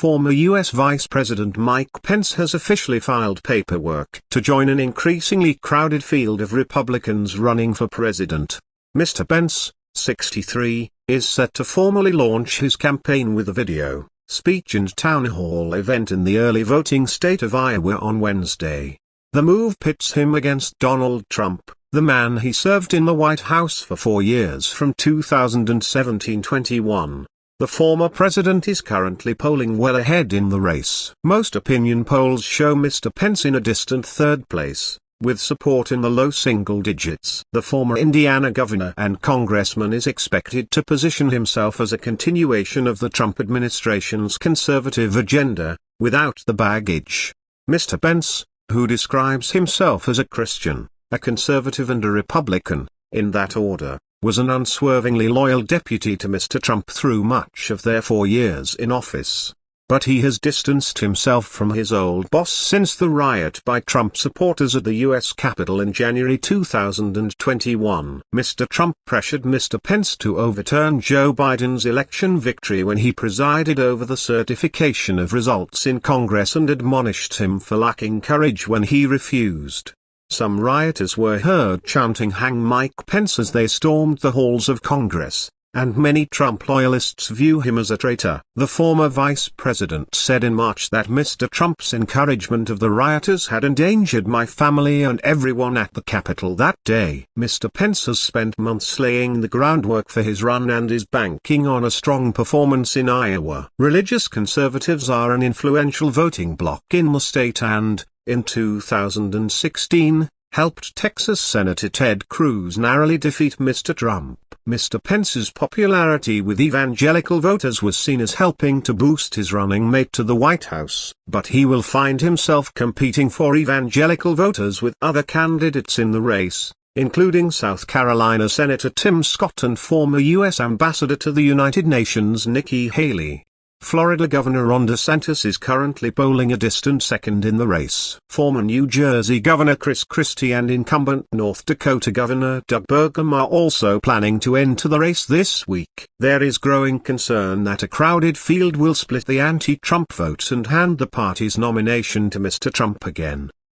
former US Vice-President Mike Pence has officially filed paperwork to join an increasingly crowded field of Republicans running for president. Mr. Pence, 63, is set to formally launch his campaign with a video, speech and town hall event in the early voting state of Iowa on Wednesday. The move pits him against Donald Trump, the man he served in the White House for 4 years from 2017-21. The former president is currently polling well ahead in the race. Most opinion polls show Mr. Pence in a distant third place, with support in the low single digits. The former Indiana governor and congressman is expected to position himself as a continuation of the Trump administration's conservative agenda, without the baggage. Mr. Pence, who describes himself as a Christian, a conservative and a Republican, in that order, was an unswervingly loyal deputy to Mr. Trump through much of their 4 years in office. But he has distanced himself from his old boss since the riot by Trump supporters at the U.S. Capitol in January 2021. Mr. Trump pressured Mr. Pence to overturn Joe Biden's election victory when he presided over the certification of results in Congress and admonished him for lacking courage when he refused. Some rioters were heard chanting "Hang Mike Pence" as they stormed the halls of Congress, and many Trump loyalists view him as a traitor. The former vice president said in March that Mr. Trump's encouragement of the rioters had endangered my family and everyone at the Capitol that day. Mr. Pence has spent months laying the groundwork for his run and is banking on a strong performance in Iowa. Religious conservatives are an influential voting bloc in the state and, in 2016, helped Texas Senator Ted Cruz narrowly defeat Mr. Trump. Mr. Pence's popularity with evangelical voters was seen as helping to boost his running mate to the White House. But he will find himself competing for evangelical voters with other candidates in the race, including South Carolina Senator Tim Scott and former U.S. Ambassador to the United Nations Nikki Haley. Florida Governor Ron DeSantis is currently polling a distant second in the race. Former New Jersey Governor Chris Christie and incumbent North Dakota Governor Doug Burgum are also planning to enter the race this week. There is growing concern that a crowded field will split the anti-Trump vote and hand the party's nomination to Mr. Trump again.